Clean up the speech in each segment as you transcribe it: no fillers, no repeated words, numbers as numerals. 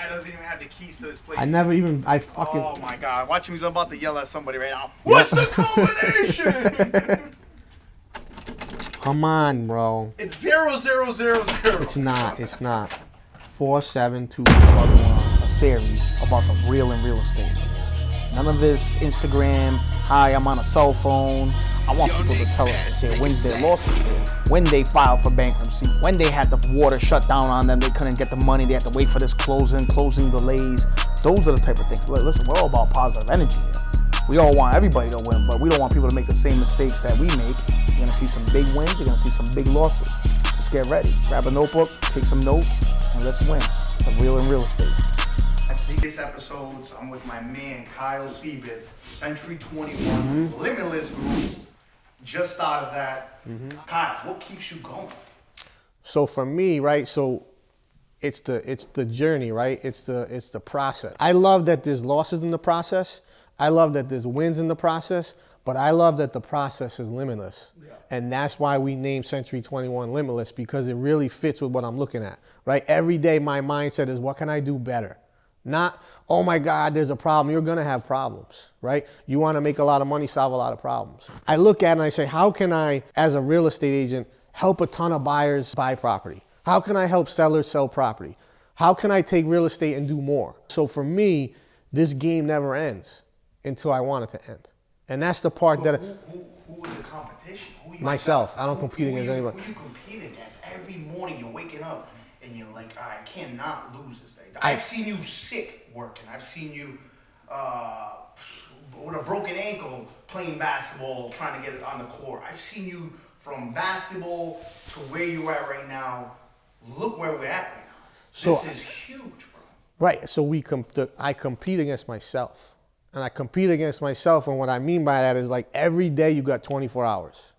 guy doesn't even have the keys to this place. Oh my God. Watch him. He's about to yell at somebody right now. What's the combination? Come on, bro. It's 0000. It's not. 472 a series about the real and real estate. None of this Instagram, hi, I'm on a cell phone. I want people to tell us their wins, their losses, when they filed for bankruptcy, when they had the water shut down on them, they couldn't get the money, they had to wait for this closing delays. Those are the type of things. Listen, we're all about positive energy here. We all want everybody to win, but we don't want people to make the same mistakes that we make. You're gonna see some big wins, you're gonna see some big losses. Just get ready. Grab a notebook, take some notes, and let's win. The real and real estate. This episode, I'm with my man, Kyle Seboth, Century 21, Limitless Group. Just out of that. Kyle, what keeps you going? So for me, right, so it's the journey, right? It's the process. I love that there's losses in the process. I love that there's wins in the process, but I love that the process is limitless. Yeah. And that's why we named Century 21 Limitless, because it really fits with what I'm looking at, right? Every day my mindset is, what can I do better? Not, oh my God, there's a problem. You're gonna have problems, right? You wanna make a lot of money, solve a lot of problems. I look at it and I say, how can I, as a real estate agent, help a ton of buyers buy property? How can I help sellers sell property? How can I take real estate and do more? So for me, this game never ends until I want it to end. And that's the part that... Who is the competition? Myself. I don't compete against anybody. Who you compete against? Every morning you're waking up and you're like, I cannot lose this day. I've seen you sick working. I've seen you with a broken ankle playing basketball, trying to get it on the court. I've seen you from basketball to where you're at right now. Look where we're at right now. This is huge, bro. Right. So I compete against myself. And I compete against myself, and what I mean by that is, like, every day you got 24 hours.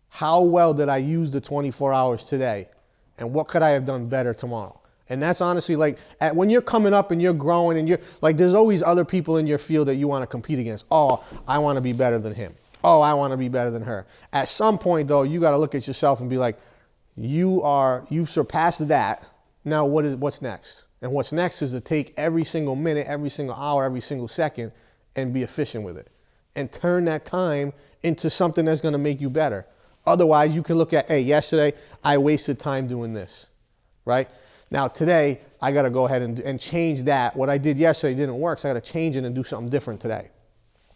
How well did I use the 24 hours today? And what could I have done better tomorrow? And that's honestly, like, when you're coming up and you're growing and you're, like, there's always other people in your field that you want to compete against. Oh, I want to be better than him. Oh, I want to be better than her. At some point, though, you got to look at yourself and be like, you've surpassed that. Now what's next? And what's next is to take every single minute, every single hour, every single second, and be efficient with it, and turn that time into something that's gonna make you better. Otherwise, you can look at, hey, yesterday I wasted time doing this, right? Now today, I gotta go ahead and change that. What I did yesterday didn't work, so I gotta change it and do something different today.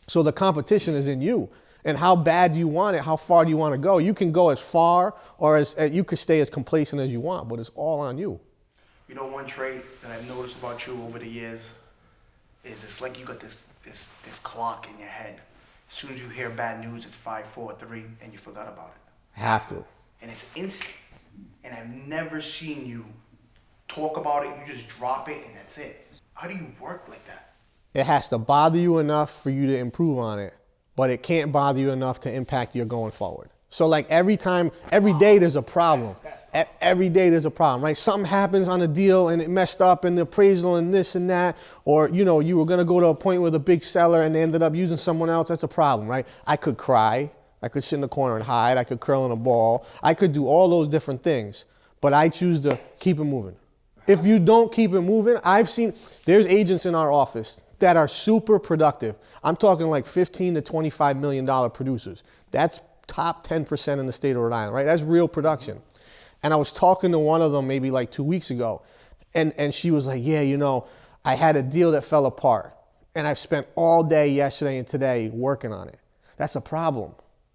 So the competition is in you, and how bad do you want it? How far do you wanna go? You can go as far, or you could stay as complacent as you want, but it's all on you. You know, one trait that I've noticed about you over the years is it's like you got this clock in your head. As soon as you hear bad news, it's 5, 4, 3, and you forgot about it. Have to. And it's instant. And I've never seen you talk about it. You just drop it, and that's it. How do you work like that? It has to bother you enough for you to improve on it, but it can't bother you enough to impact your going forward. So like every day there's a problem. Every day there's a problem, right? Something happens on a deal and it messed up and the appraisal and this and that, or you know, you were gonna go to a point with a big seller and they ended up using someone else. That's a problem, right? I could cry, I could sit in the corner and hide, I could curl in a ball, I could do all those different things, but I choose to keep it moving. If you don't keep it moving, there's agents in our office that are super productive. I'm talking like $15 to $25 million producers. That's top 10% in the state of Rhode Island, right? That's real production. And I was talking to one of them maybe like 2 weeks ago, and she was like, yeah, you know, I had a deal that fell apart, and I've spent all day yesterday and today working on it. That's a problem.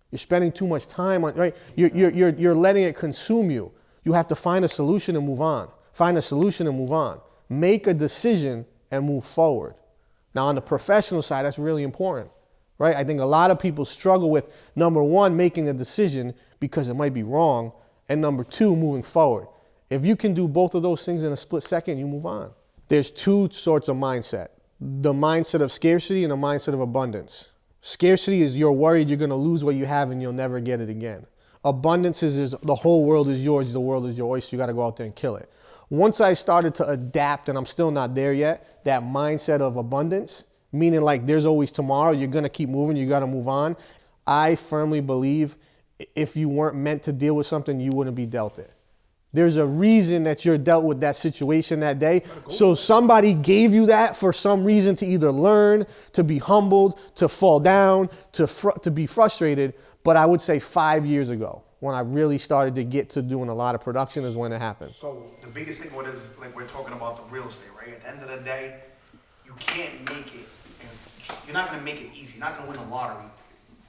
You're spending too much time on, right? You're letting it consume you. You have to find a solution and move on. Find a solution and move on. Make a decision and move forward. Now, on the professional side, that's really important. Right? I think a lot of people struggle with, number one, making a decision because it might be wrong, and number two, moving forward. If you can do both of those things in a split second, you move on. There's two sorts of mindset. The mindset of scarcity and the mindset of abundance. Scarcity is you're worried you're going to lose what you have and you'll never get it again. Abundance is the whole world is yours, the world is your oyster, you got to go out there and kill it. Once I started to adapt, and I'm still not there yet, that mindset of abundance, meaning like there's always tomorrow, you're gonna keep moving, you gotta move on. I firmly believe if you weren't meant to deal with something, you wouldn't be dealt it. There's a reason that you're dealt with that situation that day. So somebody gave you that for some reason to either learn, to be humbled, to fall down, to be frustrated. But I would say 5 years ago, when I really started to get to doing a lot of production, is when it happened. So the biggest thing what is, like we're talking about the real estate, right? At the end of the day, you can't make it, and you're not gonna make it easy. You're not gonna win the lottery.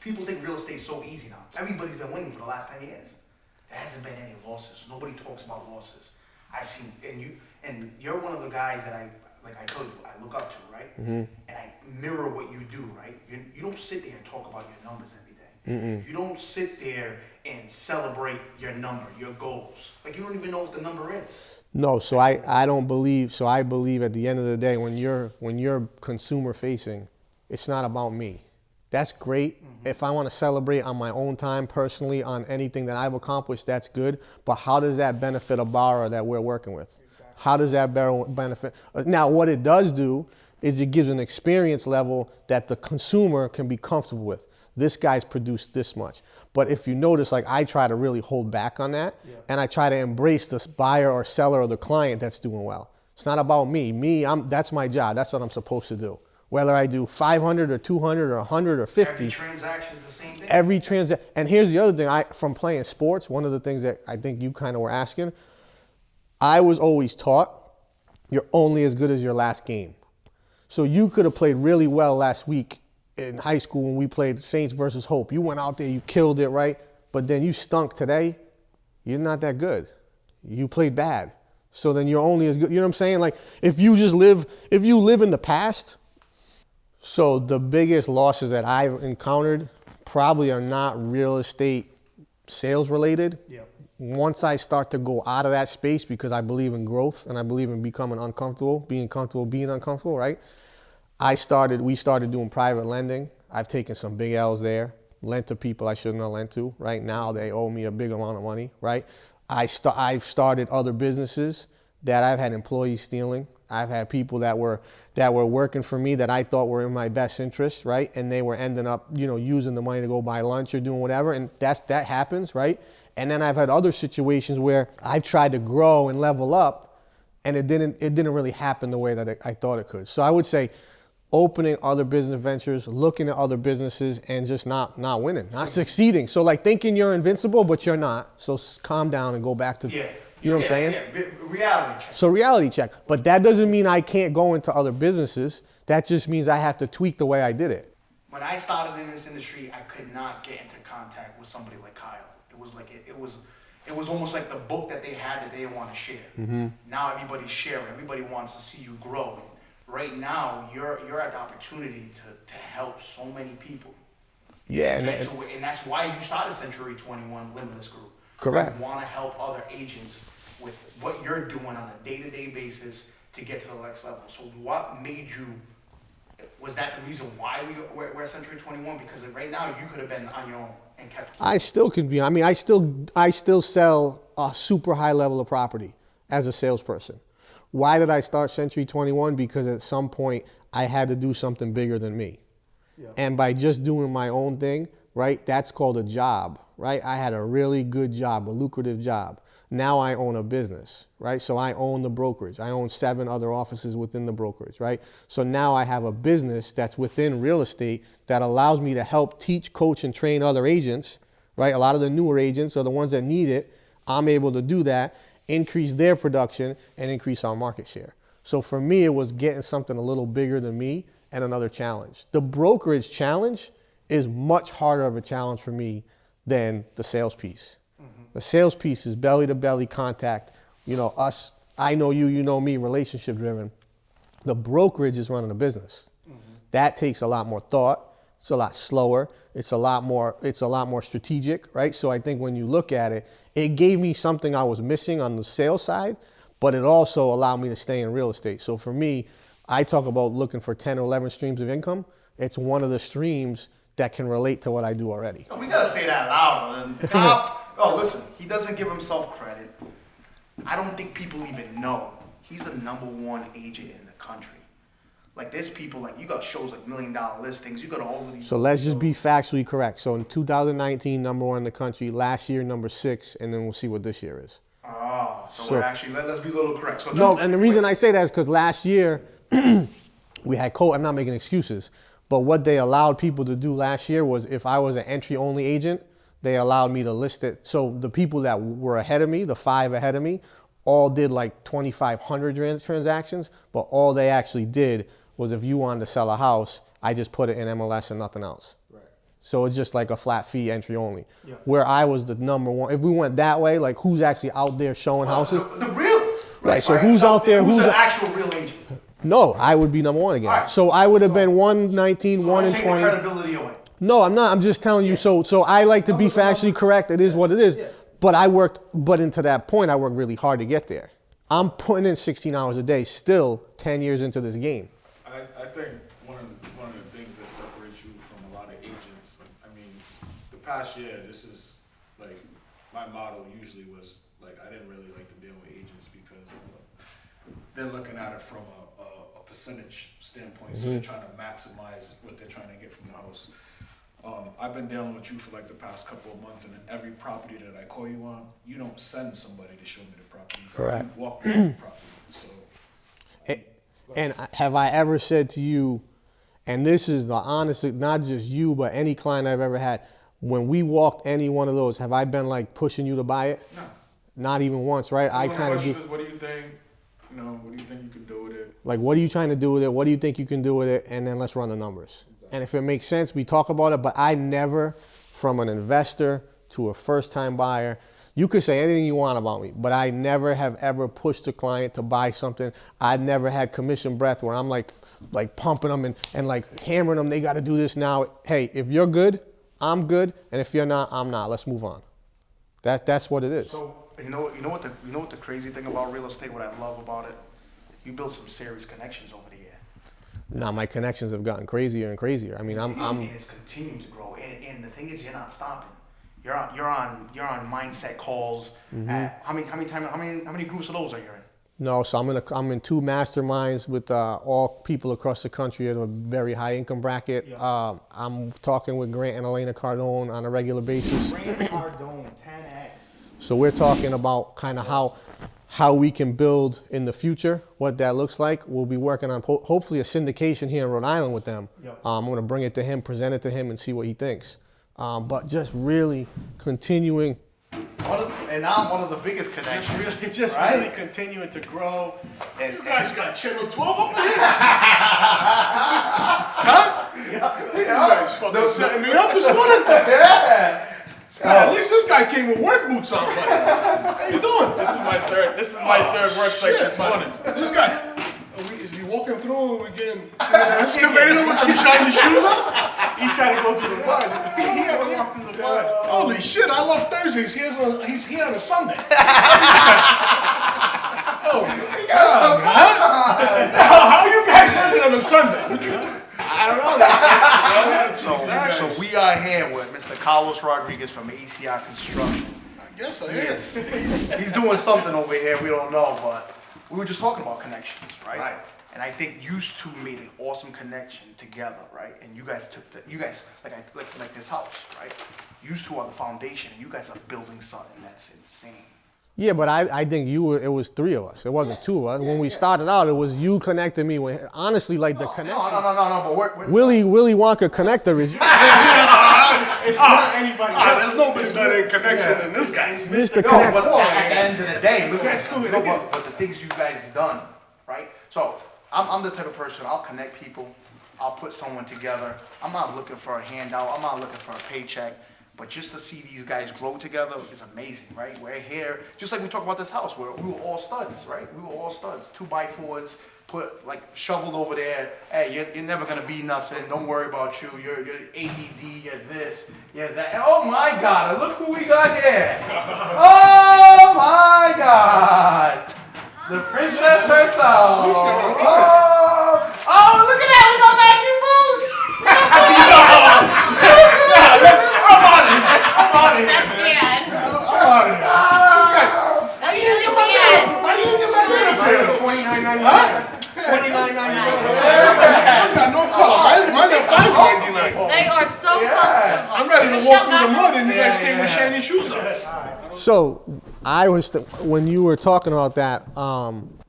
People think real estate is so easy now. Everybody's been winning for the last 10 years. There hasn't been any losses. Nobody talks about losses. I've seen, and you're one of the guys that I told you, I look up to, right? Mm-hmm. And I mirror what you do, right? You don't sit there and talk about your numbers every day. Mm-mm. You don't sit there and celebrate your number, your goals. Like, you don't even know what the number is. No, so I don't believe, so I believe at the end of the day, when you're consumer facing, it's not about me. That's great. Mm-hmm. If I want to celebrate on my own time personally on anything that I've accomplished, that's good. But how does that benefit a borrower that we're working with? Exactly. How does that benefit? Now, what it does do is it gives an experience level that the consumer can be comfortable with. This guy's produced this much. But if you notice, like, I try to really hold back on that, and I try to embrace this buyer or seller or the client that's doing well. It's not about me. That's my job. That's what I'm supposed to do. Whether I do 500 or 200 or 100 or 50. Every transaction is the same thing. Every transaction. And here's the other thing. From playing sports, one of the things that I think you kind of were asking, I was always taught you're only as good as your last game. So you could have played really well last week in high school when we played Saints versus Hope. You went out there, you killed it, right? But then you stunk today. You're not that good. You played bad. So then you're only as good. You know what I'm saying? Like, if you live in the past. So the biggest losses that I've encountered probably are not real estate sales related. Yep. Once I start to go out of that space, because I believe in growth and I believe in becoming uncomfortable, being comfortable, being uncomfortable, right? We started doing private lending. I've taken some big L's there, lent to people I shouldn't have lent to. Right now, they owe me a big amount of money, right? I've started other businesses that I've had employees stealing. I've had people that were working for me that I thought were in my best interest, right? And they were ending up, using the money to go buy lunch or doing whatever. And that happens, right? And then I've had other situations where I've tried to grow and level up, and it didn't really happen the way that I thought it could. So I would say opening other business ventures, looking at other businesses, and just not winning, not succeeding. So like thinking you're invincible, but you're not. So calm down and go back to, you know what I'm saying? Yeah, reality check. So reality check. But that doesn't mean I can't go into other businesses. That just means I have to tweak the way I did it. When I started in this industry, I could not get into contact with somebody like Kyle. It was like it was almost like the book that they had that they didn't want to share. Mm-hmm. Now everybody's sharing. Everybody wants to see you grow. Right now, you're at the opportunity to help so many people. Yeah, and that's why you started Century 21 Limitless Group. Correct. You want to help other agents with what you're doing on a day-to-day basis to get to the next level. So what made you? Was that the reason why we're Century 21? Because right now you could have been on your own and kept. I still can be. I mean, I still sell a super high level of property as a salesperson. Why did I start Century 21? Because at some point I had to do something bigger than me. Yeah. And by just doing my own thing, right, that's called a job, right? I had a really good job, a lucrative job. Now I own a business, right? So I own the brokerage. I own 7 other offices within the brokerage, right? So now I have a business that's within real estate that allows me to help teach, coach, and train other agents, right? A lot of the newer agents are the ones that need it. I'm able to do that, increase their production, and increase our market share. So for me, it was getting something a little bigger than me and another challenge. The brokerage challenge is much harder of a challenge for me than the sales piece. Mm-hmm. The sales piece is belly-to-belly contact. Us, I know you, you know me, relationship driven. The brokerage is running a business. Mm-hmm. That takes a lot more thought. It's a lot slower. It's a lot more strategic, right? So I think when you look at it, it gave me something I was missing on the sales side, but it also allowed me to stay in real estate. So for me, I talk about looking for 10 or 11 streams of income. It's one of the streams that can relate to what I do already. Oh, we gotta say that loud. Oh, listen, he doesn't give himself credit. I don't think people even know. He's the #1 agent in the country. Like, there's people, like, you got shows like $1 Million Listings. You got all of these. So let's just be factually correct. So in 2019, #1 in the country. Last year, #6, and then we'll see what this year is. Oh, so we're actually, let's be a little correct. So no, and the reason I say that is because last year we had I'm not making excuses, but what they allowed people to do last year was if I was an entry-only agent, they allowed me to list it. So the people that were ahead of me, the 5 ahead of me, all did like 2,500 transactions, but all they actually did was if you wanted to sell a house, I just put it in MLS and nothing else. Right. So it's just like a flat fee entry only. Yeah. Where I was the number one. If we went that way, like who's actually out there showing houses? The real. Right. So who's out there? Who's the actual real agent? No, I would be number one again. Right. So I would have been 119, 1 and 20. Take the credibility away. No, I'm not. I'm just telling you. So I like to be factually correct. It is what it is. Yeah. But into that point, I worked really hard to get there. I'm putting in 16 hours a day, still 10 years into this game. I think one of the things that separates you from a lot of agents, I mean, the past year, this is like, my motto usually was, like, I didn't really like to deal with agents because they're looking at it from a percentage standpoint, so they're trying to maximize what they're trying to get from the house. I've been dealing with you for like the past couple of months, and in every property that I call you on, you don't send somebody to show me the property. Correct. You walk me to the property. So. And have I ever said to you, and this is the honest, not just you, but any client I've ever had, when we walked any one of those, have I been like pushing you to buy it? No. Not even once, right? I kind of do. What do you think? You know, what do you think you can do with it? Like, what are you trying to do with it? What do you think you can do with it? And then let's run the numbers. Exactly. And if it makes sense, we talk about it. But I never, from an investor to a first-time buyer, you could say anything you want about me, but I never have ever pushed a client to buy something. I never had commission breath where I'm like pumping them and like hammering them. They got to do this now. Hey, if you're good, I'm good, and if you're not, I'm not. Let's move on. That's what it is. So you know what the crazy thing about real estate, what I love about it, you build some serious connections over the year. Now my connections have gotten crazier and crazier. I mean, and it's continuing to grow, and the thing is, you're not stopping. You're on mindset calls. How many groups of those are you in? No, so I'm in 2 masterminds with all people across the country at a very high income bracket. Yeah. I'm talking with Grant and Elena Cardone on a regular basis. Grant Cardone, 10x. So we're talking about kind of how we can build in the future, what that looks like. We'll be working on hopefully a syndication here in Rhode Island with them. Yep. I'm going to bring it to him, present it to him, and see what he thinks. But just really continuing. And now I'm one of the biggest connections. Really continuing to grow. And you guys got Channel 12 up in here? Huh? Yeah. You guys fucking setting me up this morning? Yeah. At least this guy came with work boots on. How you doing? This is my third work site this morning. This guy. Is he walking through and we're getting an excavator with them shiny shoes on? He tried to go through the mud. He had to walk through the mud. Holy shit, I love Thursdays. He's here on a Sunday. Oh my God. How are you guys working on a Sunday? I don't know. So we are here with Mr. Carlos Rodriguez from ACI Construction. I guess I am. He's doing something over here we don't know, but we were just talking about connections, right? Right. And I think you two made an awesome connection together, right? And you guys like this house, right? You two are the foundation. You guys are building something that's insane. Yeah, but I think it was 3 of us. It wasn't 2 of us. When we started out, it was you connecting me with, honestly, like the connection. No, but Willy Wonka connector is you. It's not anybody. There's nobody better in connection than this guy. Mr. Connect. But at the end of the day, but the things you guys done, right? So I'm the type of person, I'll connect people. I'll put someone together. I'm not looking for a handout. I'm not looking for a paycheck. But just to see these guys grow together is amazing, right? We're here, just like we talk about this house, where we were all studs, right? We were all studs, 2x4s, put like shoveled over there. Hey, you're never gonna be nothing. Don't worry about you. You're ADD. You're this. You're that. Oh my God! Look who we got here. Oh my God! The princess herself. Oh, look at that! We got matching boots. I'm out of here. That's bad. I'm out of here. That's really bad. Why you didn't get my dinner $29.99. $29.99. It's got no color. Mine are $5.99. They are so Yes. comfortable. I'm ready ready to walk through the mud and you guys came with shiny shoes on. So when you were talking about that,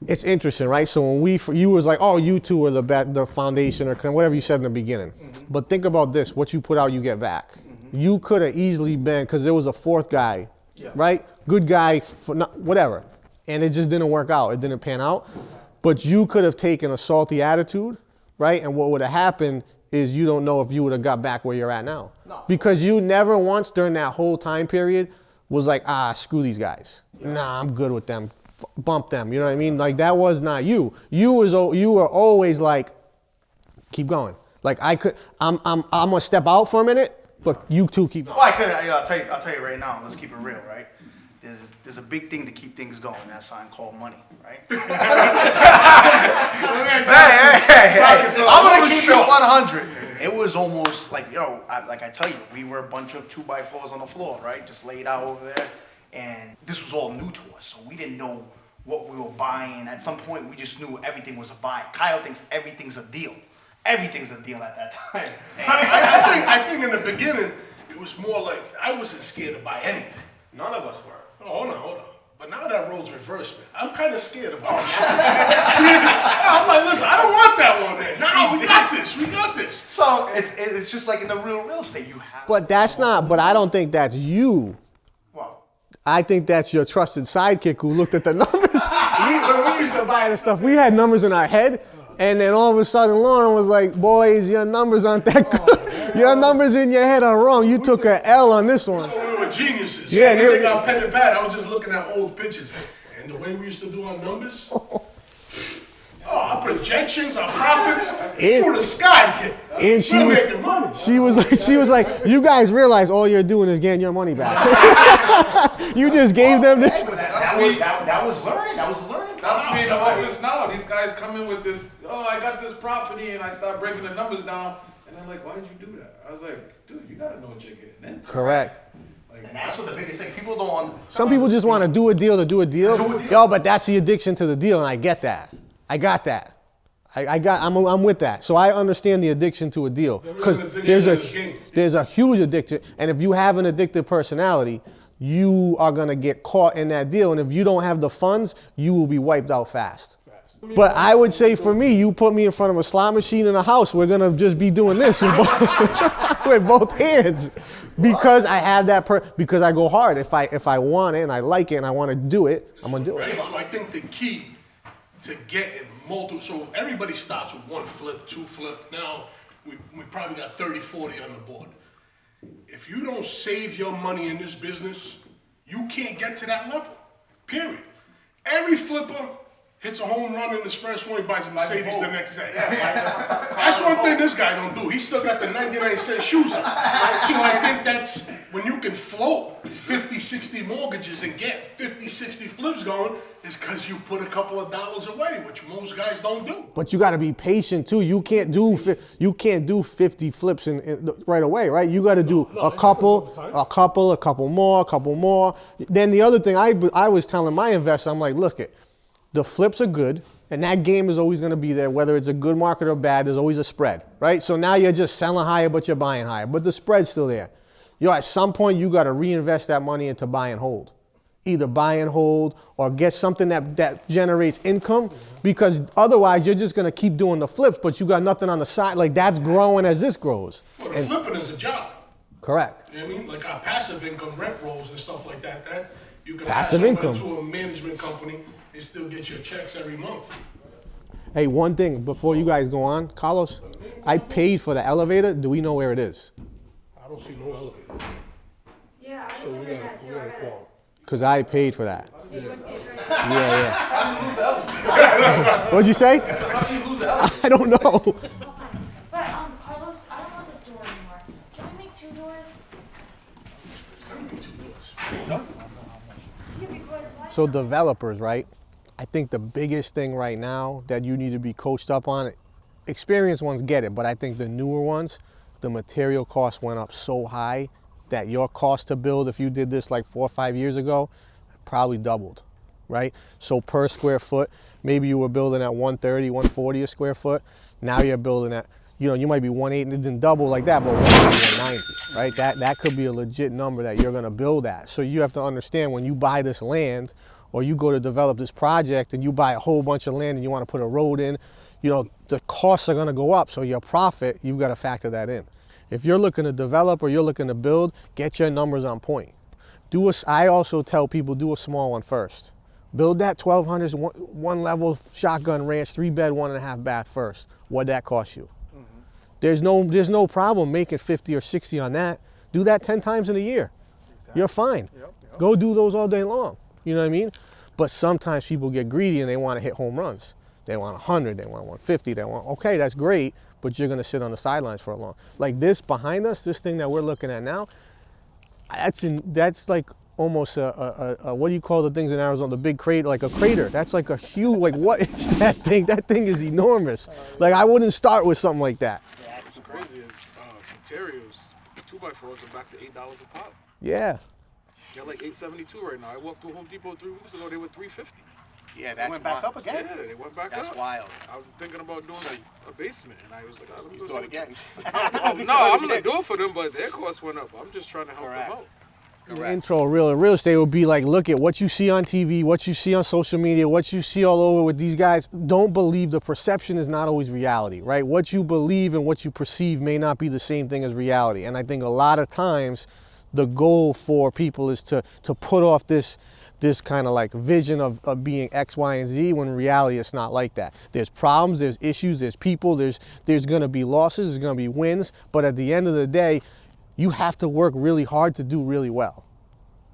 it's interesting, right? So when you was like, oh, you two are the foundation or whatever you said in the beginning. Mm-hmm. But think about this: what you put out, you get back. Mm-hmm. You could have easily been, because there was a fourth guy, right? Good guy, whatever, and it just didn't work out. It didn't pan out. But you could have taken a salty attitude, right? And what would have happened is you don't know if you would have got back where you're at now. No. Because you never once during that whole time period was like, screw these guys. Yeah. Nah, I'm good with them. Bump them. You know what I mean? Like, that was not you. You were always like, keep going. Like, I'm gonna step out for a minute, but you two keep going. Well, I'll tell you right now. Let's keep it real, right? There's a big thing to keep things going. That sign called money, right? hey. I'm gonna keep it 100. It was almost like, I tell you, we were a bunch of 2x4s on the floor, right? Just laid out over there. And this was all new to us, so we didn't know what we were buying. At some point, we just knew everything was a buy. Kyle thinks everything's a deal. Everything's a deal at that time. I think in the beginning, it was more like I wasn't scared to buy anything. None of us were. Oh, hold on. But now that role's reversed, man. I'm kind of scared about this. I'm like, listen, I don't want that one there. No, we got this. So it's just like in the real estate, you have. But I don't think that's you. I think that's your trusted sidekick who looked at the numbers. When we used to buy the stuff, we had numbers in our head, and then all of a sudden Lauren was like, boys, your numbers aren't that good. Your numbers in your head are wrong. You took an L on this one. We were geniuses. Yeah, we take out pen and pad. I was just looking at old pictures. And the way we used to do our numbers, our projections, our profits, for the sky, kid. And she was like, you guys realize all you're doing is getting your money back. You just gave them this. That was learning. That's me in the office now. These guys come in with this, I got this property, and I start breaking the numbers down. And they're like, why did you do that? I was like, dude, you gotta know what you're getting into. Correct. And that's what the biggest thing. People don't want. Some people just want to do a deal to do a deal. Yo, but that's the addiction to the deal, and I get that. I got that. I'm with that. So I understand the addiction to a deal, because there's a huge addiction, and if you have an addictive personality, you are gonna get caught in that deal, and if you don't have the funds, you will be wiped out fast. But I would say for me, you put me in front of a slot machine in a house, we're gonna just be doing this with both hands, because I have that because I go hard. If I want it and I like it and I want to do it, I'm gonna do it. So I think the key to getting so everybody starts with 1 flip, 2 flip. Now we probably got 30, 40 on the board. If you don't save your money in this business, you can't get to that level, period. Every flipper hits a home run in his first one, he buys a Mercedes the next day. That's one thing this guy don't do. He still got the 99-cent shoes on. So I think that's when you can float 50, 60 mortgages and get 50, 60 flips going, is because you put a couple of dollars away, which most guys don't do. But you got to be patient too. You can't do 50 flips right away, right? You got to do a couple more. Then the other thing I was telling my investor, I'm like, look it. The flips are good, and that game is always going to be there. Whether it's a good market or bad, there's always a spread, right? So now you're just selling higher, but you're buying higher. But the spread's still there. At some point, you got to reinvest that money into buy and hold. Either buy and hold or get something that generates income, because otherwise you're just going to keep doing the flips, but you got nothing on the side. Like, that's growing as this grows. Well, the flipping is a job. Correct. You know what I mean? Like our passive income, rent rolls and stuff like that you can passive income to a management company and still get your checks every month. Hey, one thing before you guys go on, Carlos, I paid for the elevator. Do we know where it is? I don't see no elevator. Yeah, I just ordered that too. Because I paid for that. You went to Israel? Yeah. What'd you say? I don't know. Oh, fine. But, Carlos, I don't want this door anymore. Can we make 2 doors? It's gonna be 2 doors. No. Yeah, because why So not? developers, right? I think the biggest thing right now that you need to be coached up on, experienced ones get it, but I think the newer ones, the material costs went up so high that your cost to build, if you did this like 4 or 5 years ago, probably doubled, right? So per square foot, maybe you were building at 130, 140 a square foot. Now you're building at you know, you might be 180, it didn't double like that, but 180, 190, right? That could be a legit number that you're gonna build at. So you have to understand when you buy this land or you go to develop this project and you buy a whole bunch of land and you wanna put a road in, you know, the costs are gonna go up. So your profit, you've gotta factor that in. If you're looking to develop or you're looking to build, get your numbers on point. I also tell people, do a small one first. Build that 1,200 one level shotgun ranch, 3-bed, 1.5 bath first. What'd that cost you? There's no problem making 50 or 60 on that. Do that 10 times in a year. Exactly. You're fine. Yep. Go do those all day long. You know what I mean? But sometimes people get greedy and they want to hit home runs. They want 100, they want 150, they want, okay, that's great, but you're gonna sit on the sidelines for a long. Like this behind us, this thing that we're looking at now, that's like almost a what do you call the things in Arizona, the big crater, like a crater. That's like a huge, like what is that thing? That thing is enormous. Like I wouldn't start with something like that. What's crazy is materials, 2x4s are back to $8 a pop. Yeah. They're like $8.72 right now. I walked to Home Depot 3 weeks ago, they were $3.50. Yeah, that went back up again. Yeah, they went back up. That's wild. I was thinking about doing a basement, and I was like, let me do Do it again. No, I'm gonna do it for them, but their costs went up. I'm just trying to help them out. The intro real estate would be like, look at what you see on TV, what you see on social media, what you see all over with these guys. Don't believe the perception is not always reality, right? What you believe and what you perceive may not be the same thing as reality. And I think a lot of times the goal for people is to put off this kind of like vision of being X, Y, and Z, when in reality it's not like that. There's problems, there's issues, there's people, there's gonna be losses, there's gonna be wins, but at the end of the day, you have to work really hard to do really well.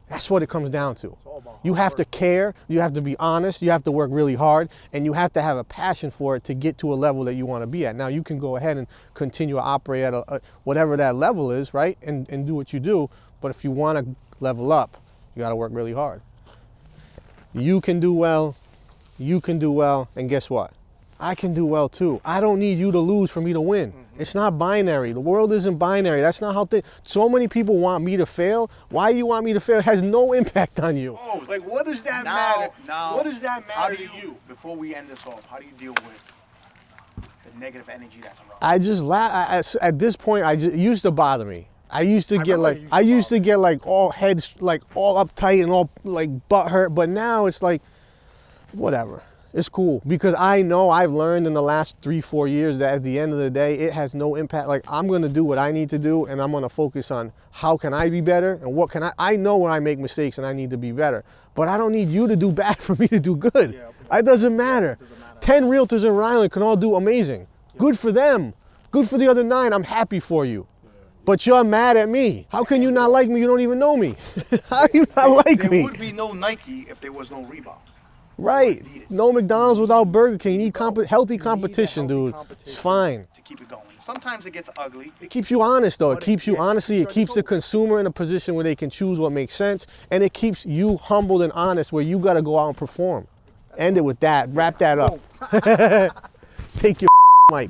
That's what it comes down to. You have to care, you have to be honest, you have to work really hard, and you have to have a passion for it to get to a level that you wanna be at. Now you can go ahead and continue to operate at whatever that level is, right? And do what you do, but if you wanna level up, you gotta work really hard. You can do well, and guess what? I can do well too. I don't need you to lose for me to win. It's not binary. The world isn't binary. That's not how things. So many people want me to fail. Why you want me to fail? It has no impact on you. Oh, like what does that matter? Now, what does that matter to you? Before we end this off, how do you deal with the negative energy that's around? I just laugh. At this point, it used to bother me. I used to get all heads, like all uptight and all like butt hurt. But now it's like, whatever. It's cool because I know I've learned in the last 3-4 years that at the end of the day, it has no impact. Like I'm gonna do what I need to do, and I'm gonna focus on how can I be better and what can I know when I make mistakes and I need to be better. But I don't need you to do bad for me to do good. It doesn't matter. 10 realtors in Rhode Island can all do amazing. Good for them. Good for the other 9. I'm happy for you. But you're mad at me. How can you not like me? You don't even know me. How you not like me? There would be no Nike if there was no Reebok. Right. No McDonald's without Burger King. You need healthy competition, dude. It's fine. To keep it going. Sometimes it gets ugly. It keeps you honest, though. It keeps you, honestly, it keeps the consumer in a position where they can choose what makes sense. And it keeps you humbled and honest where you got to go out and perform. End it with that. Wrap that up. Take your mic.